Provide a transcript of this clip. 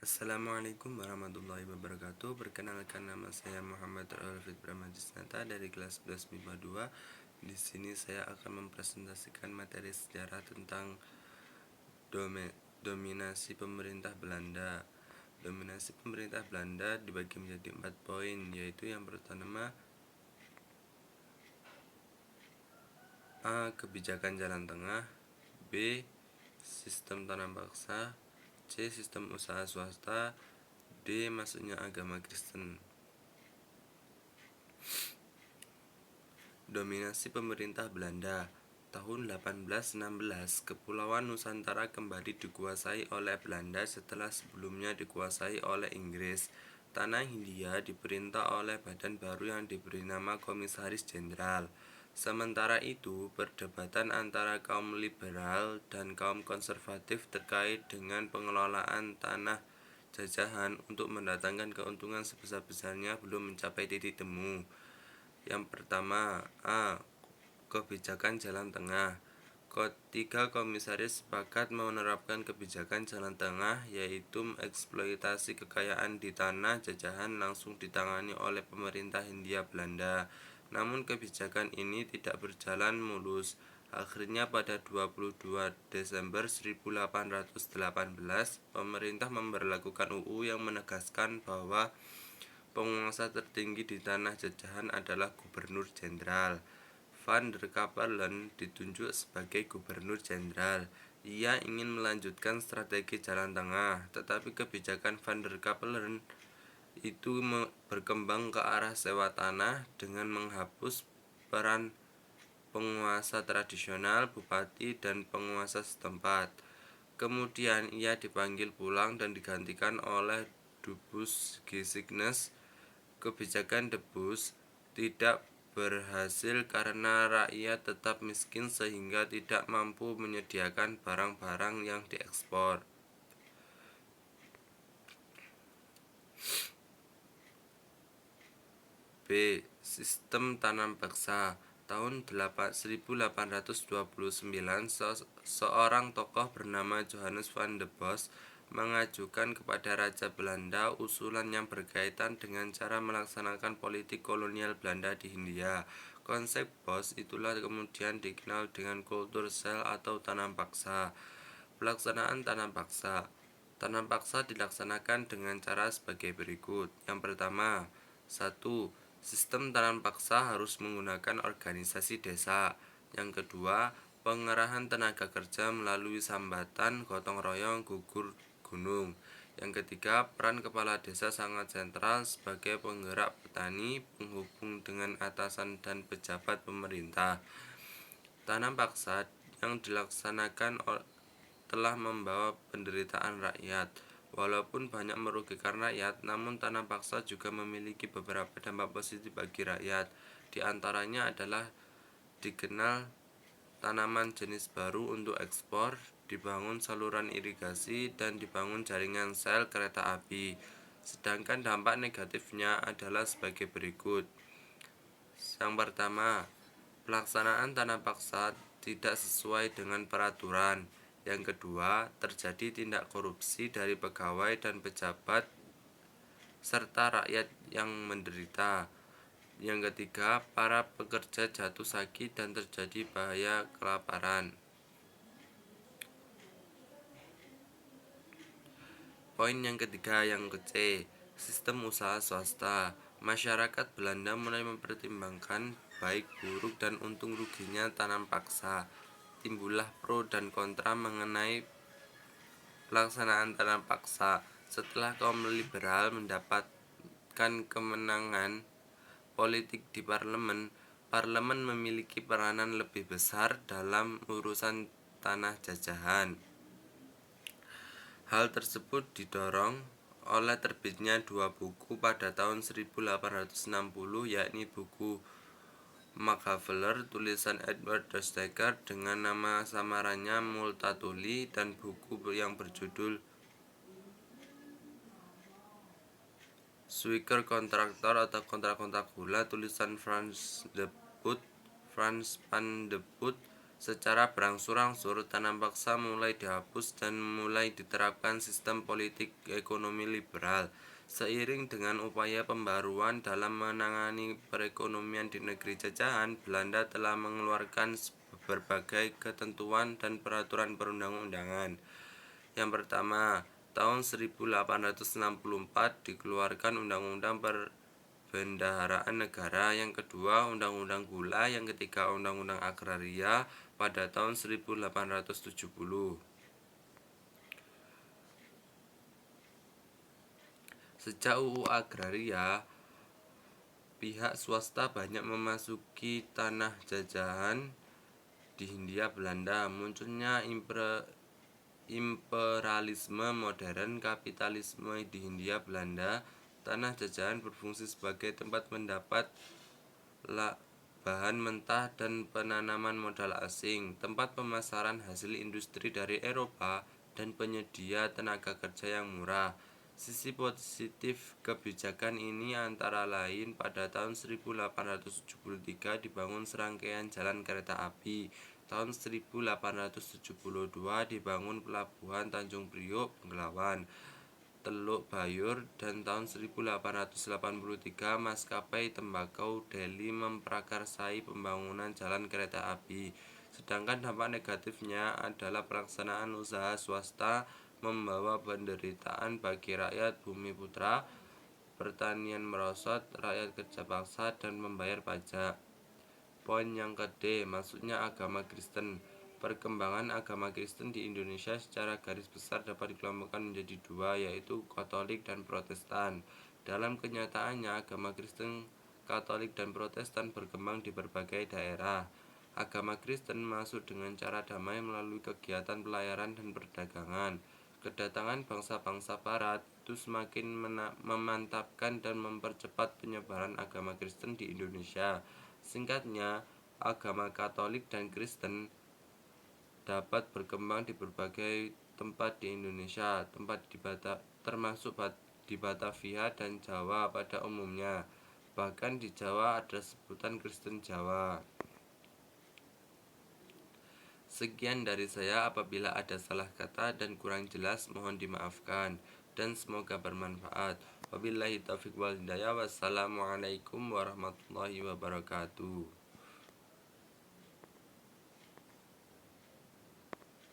Assalamualaikum warahmatullahi wabarakatuh. Perkenalkan, nama saya Muhammad Alfid Pramadisnata dari kelas 11 MIPA 2. Di sini saya akan mempresentasikan materi sejarah tentang dominasi pemerintah Belanda. Dominasi pemerintah Belanda dibagi menjadi 4 poin, yaitu yang pertama A. Kebijakan jalan tengah, B. Sistem tanam paksa, C. Sistem usaha swasta, D. Masuknya agama Kristen. Dominasi pemerintah Belanda. Tahun 1816, Kepulauan Nusantara kembali dikuasai oleh Belanda setelah sebelumnya dikuasai oleh Inggris. Tanah Hindia diperintah oleh badan baru yang diberi nama Komisaris Jenderal. Sementara itu, perdebatan antara kaum liberal dan kaum konservatif terkait dengan pengelolaan tanah jajahan untuk mendatangkan keuntungan sebesar-besarnya belum mencapai titik temu. Yang pertama, A. Kebijakan jalan tengah. Ketiga komisaris sepakat menerapkan kebijakan jalan tengah, yaitu eksploitasi kekayaan di tanah jajahan langsung ditangani oleh pemerintah Hindia Belanda. Namun kebijakan ini tidak berjalan mulus. Akhirnya pada 22 Desember 1818, pemerintah memberlakukan UU yang menegaskan bahwa penguasa tertinggi di tanah jajahan adalah Gubernur Jenderal. Van der Capellen ditunjuk sebagai Gubernur Jenderal. Ia ingin melanjutkan strategi jalan tengah, tetapi kebijakan Van der Capellen itu berkembang ke arah sewa tanah dengan menghapus peran penguasa tradisional, bupati, dan penguasa setempat. Kemudian ia dipanggil pulang dan digantikan oleh Dubus Gesignes. Kebijakan Debus tidak berhasil karena rakyat tetap miskin sehingga tidak mampu menyediakan barang-barang yang diekspor. B. Sistem tanam paksa. Tahun 1829, seorang tokoh bernama Johannes van de Bos mengajukan kepada Raja Belanda usulan yang berkaitan dengan cara melaksanakan politik kolonial Belanda di Hindia. Konsep Bos itulah kemudian dikenal dengan kultur sel atau tanam paksa. Pelaksanaan tanam paksa. Tanam paksa dilaksanakan dengan cara sebagai berikut. Yang pertama, 1. Sistem tanam paksa harus menggunakan organisasi desa. Yang kedua, pengerahan tenaga kerja melalui sambatan, gotong royong, gugur gunung. Yang ketiga, peran kepala desa sangat sentral sebagai penggerak petani, penghubung dengan atasan dan pejabat pemerintah. Tanam paksa yang dilaksanakan telah membawa penderitaan rakyat. Walaupun banyak merugikan rakyat, namun tanam paksa juga memiliki beberapa dampak positif bagi rakyat. Di antaranya adalah dikenal tanaman jenis baru untuk ekspor, dibangun saluran irigasi, dan dibangun jaringan sel kereta api. Sedangkan dampak negatifnya adalah sebagai berikut. Yang pertama, pelaksanaan tanam paksa tidak sesuai dengan peraturan. Yang kedua, terjadi tindak korupsi dari pegawai dan pejabat serta rakyat yang menderita. Yang ketiga, para pekerja jatuh sakit dan terjadi bahaya kelaparan. Poin yang ketiga, yang ke C, sistem usaha swasta. Masyarakat Belanda mulai mempertimbangkan baik buruk dan untung ruginya tanam paksa. Timbullah pro dan kontra mengenai pelaksanaan tanam paksa. Setelah kaum liberal mendapatkan kemenangan politik di parlemen, parlemen memiliki peranan lebih besar dalam urusan tanah jajahan. Hal tersebut didorong oleh terbitnya dua buku pada tahun 1860, yakni buku Machiavelli tulisan Edward Destler dengan nama samarannya Multatuli, dan buku yang berjudul Suiker Kontraktor atau Kontrak-kontrak Gula tulisan Frans van de Putte Secara berangsur-angsur, tanam paksa mulai dihapus dan mulai diterapkan sistem politik ekonomi liberal. Seiring dengan upaya pembaruan dalam menangani perekonomian di negeri jajahan, Belanda telah mengeluarkan berbagai ketentuan dan peraturan perundang-undangan. Yang pertama, tahun 1864 dikeluarkan Undang-Undang Perbendaharaan Negara, yang kedua Undang-Undang Gula, yang ketiga Undang-Undang Agraria pada tahun 1870. Sejak UU Agraria, pihak swasta banyak memasuki tanah jajahan di Hindia Belanda. Munculnya imperialisme modern kapitalisme di Hindia Belanda. Tanah jajahan berfungsi sebagai tempat mendapat bahan mentah dan penanaman modal asing, tempat pemasaran hasil industri dari Eropa, dan penyedia tenaga kerja yang murah. Sisi positif kebijakan ini antara lain pada tahun 1873 dibangun serangkaian jalan kereta api. Tahun 1872 dibangun pelabuhan Tanjung Priok, Benggelawan, Teluk Bayur, dan tahun 1883 maskapai tembakau Delhi memprakarsai pembangunan jalan kereta api. Sedangkan dampak negatifnya adalah pelaksanaan usaha swasta membawa penderitaan bagi rakyat Bumiputra, pertanian merosot, rakyat kerja paksa, dan membayar pajak. Poin yang kedua, maksudnya agama Kristen. Perkembangan agama Kristen di Indonesia secara garis besar dapat dikelompokkan menjadi dua, yaitu Katolik dan Protestan. Dalam kenyataannya, agama Kristen, Katolik, dan Protestan berkembang di berbagai daerah. Agama Kristen masuk dengan cara damai melalui kegiatan pelayaran dan perdagangan. Kedatangan bangsa-bangsa Barat itu semakin memantapkan dan mempercepat penyebaran agama Kristen di Indonesia. Singkatnya, agama Katolik dan Kristen dapat berkembang di berbagai tempat di Indonesia, termasuk di Batavia dan Jawa pada umumnya. Bahkan di Jawa ada sebutan Kristen Jawa. Sekian dari saya, apabila ada salah kata dan kurang jelas mohon dimaafkan, dan semoga bermanfaat. Wabillahi taufiq wal hidayah. Wassalamualaikum warahmatullahi wabarakatuh.